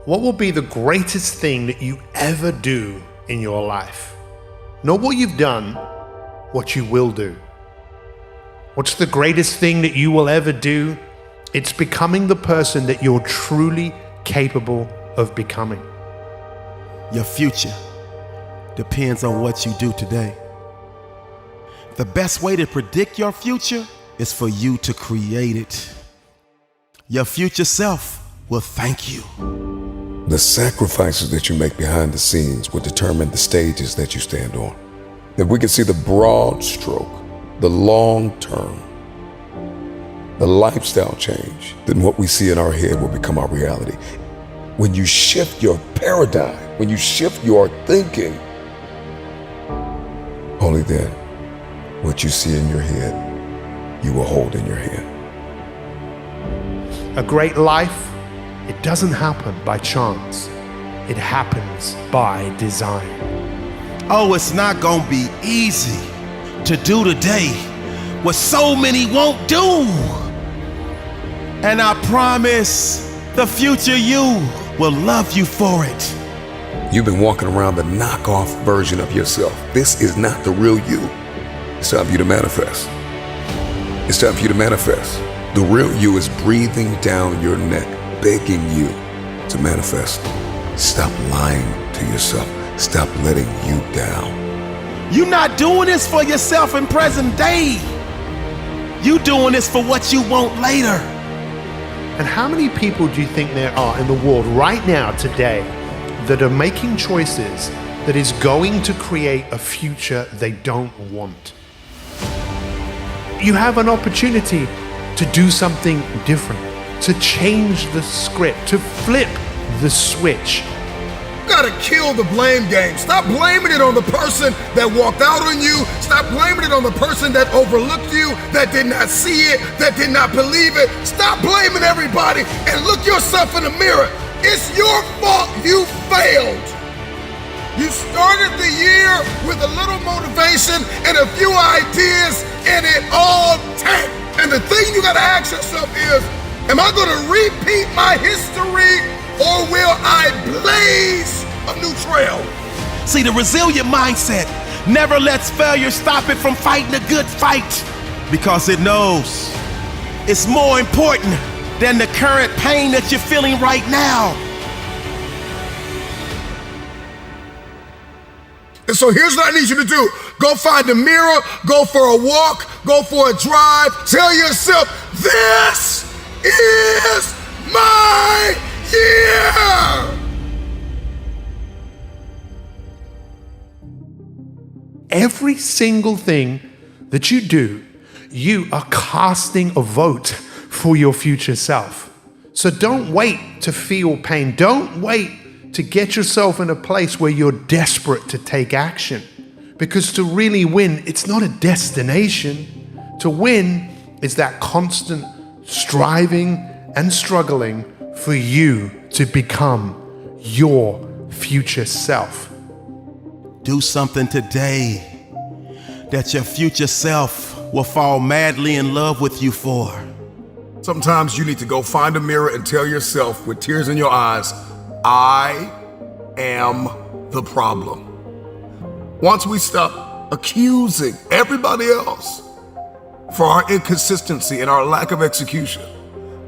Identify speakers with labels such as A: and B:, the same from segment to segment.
A: What will be the greatest thing that you ever do in your life? Not what you've done, what you will do. What's the greatest thing that you will ever do? It's becoming the person that you're truly capable of becoming.
B: Your future depends on what you do today. The best way to predict your future is for you to create it. Your future self will thank you.
C: The sacrifices that you make behind the scenes will determine the stages that you stand on. If we can see the broad stroke, the long term, the lifestyle change, then what we see in our head will become our reality. When you shift your paradigm, when you shift your thinking, only then what you see in your head, you will hold in your hand.
A: A great life, it doesn't happen by chance. It happens by design.
B: Oh, it's not gonna be easy to do today what so many won't do. And I promise the future you will love you for it.
C: You've been walking around the knockoff version of yourself. This is not the real you. It's time for you to manifest. It's time for you to manifest. The real you is breathing down your neck, begging you to manifest. Stop lying to yourself. Stop letting you down.
B: You're not doing this for yourself in present day. You doing this for what you want later.
A: And how many people do you think there are in the world right now, today, that are making choices that is going to create a future they don't want? You have an opportunity to do something different, to change the script, to flip the switch.
D: You gotta kill the blame game. Stop blaming it on the person that walked out on you. Stop blaming it on the person that overlooked you, that did not see it, that did not believe it. Stop blaming everybody and look yourself in the mirror. It's your fault you failed. You started the year with a little motivation and a few ideas, and it all tanked. And the thing you gotta ask yourself is, am I gonna repeat my history, or will I blaze a new trail?
B: See, the resilient mindset never lets failure stop it from fighting a good fight, because it knows it's more important than the current pain that you're feeling right now.
D: And so here's what I need you to do. Go find a mirror, go for a walk, go for a drive. Tell yourself, this is my year.
A: Every single thing that you do, you are casting a vote for your future self. So don't wait to feel pain. Don't wait to get yourself in a place where you're desperate to take action. Because to really win, it's not a destination. To win is that constant striving and struggling for you to become your future self.
B: Do something today that your future self will fall madly in love with you for.
D: Sometimes you need to go find a mirror and tell yourself with tears in your eyes, I am the problem. Once we stop accusing everybody else for our inconsistency and our lack of execution,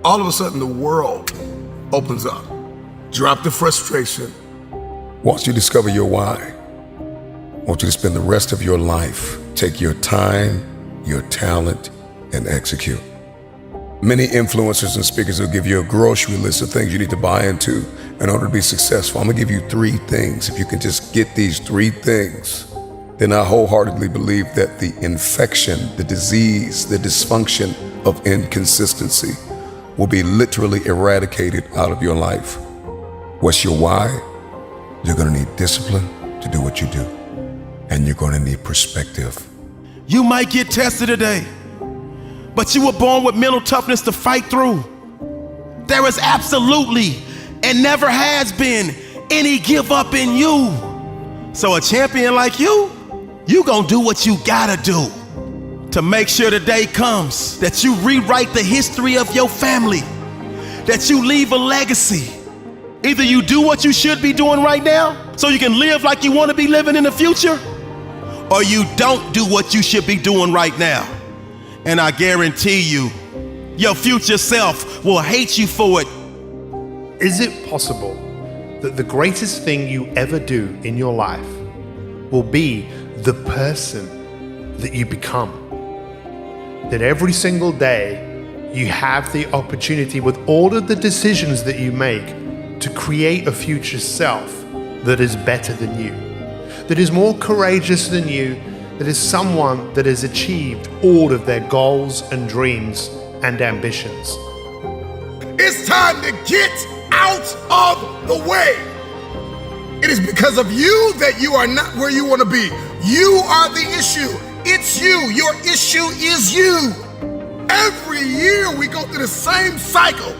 D: all of a sudden the world opens up. Drop the frustration.
C: Once you discover your why, I want you to spend the rest of your life, take your time, your talent, and execute. Many influencers and speakers will give you a grocery list of things you need to buy into in order to be successful. I'm gonna give you 3 things. If you can just get these 3 things, then I wholeheartedly believe that the infection, the disease, the dysfunction of inconsistency will be literally eradicated out of your life. What's your why? You're gonna need discipline to do what you do, and you're gonna need perspective.
B: You might get tested today, but you were born with mental toughness to fight through. There is absolutely and never has been any give up in you. So a champion like you gonna do what you gotta do to make sure the day comes that you rewrite the history of your family, that you leave a legacy, Either you do what you should be doing right now so you can live like you want to be living in the future, or you don't do what you should be doing right now. And I guarantee you, your future self will hate you for it.
A: Is it possible that the greatest thing you ever do in your life will be the person that you become? That every single day you have the opportunity, with all of the decisions that you make, to create a future self that is better than you, that is more courageous than you, that is someone that has achieved all of their goals and dreams and ambitions.
D: It's time to get out of the way. It is because of you that you are not where you want to be. You are the issue. It's you. Your issue is you. Every year we go through the same cycle.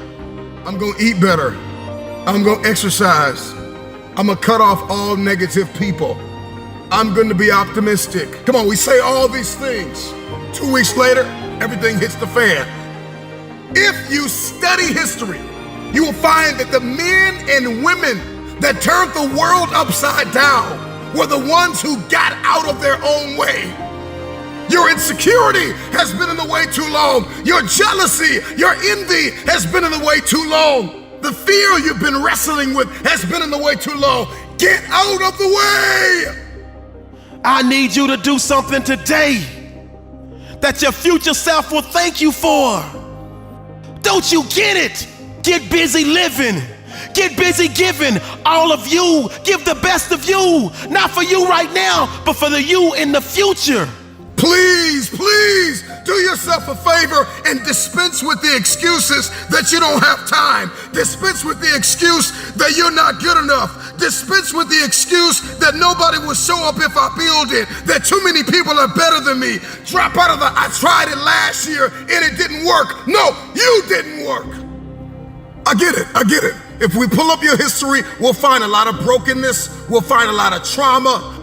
D: I'm going to eat better. I'm going to exercise. I'm going to cut off all negative people. I'm going to be optimistic. Come on, we say all these things. 2 weeks later, everything hits the fan. If you study history, you will find that the men and women that turned the world upside down were the ones who got out of their own way. Your insecurity has been in the way too long. Your jealousy, your envy has been in the way too long. The fear you've been wrestling with has been in the way too long. Get out of the way.
B: I need you to do something today that your future self will thank you for. Don't you get it? Get busy living. Get busy giving. All of you, give the best of you. Not for you right now, but for the you in the future.
D: Please, please do yourself a favor and dispense with the excuses that you don't have time. Dispense with the excuse that you're not good enough. Dispense with the excuse that nobody will show up if I build it, that too many people are better than me. Drop out of the, I tried it last year and it didn't work. No, you didn't work. I get it, I get it. If we pull up your history, we'll find a lot of brokenness. We'll find a lot of trauma.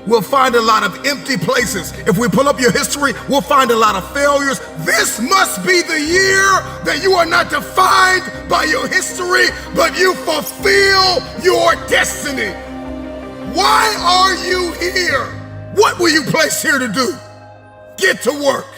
D: We'll find a lot of empty places. If we pull up your history, we'll find a lot of failures. This must be the year that you are not defined by your history, but you fulfill your destiny. Why are you here? What were you placed here to do? Get to work.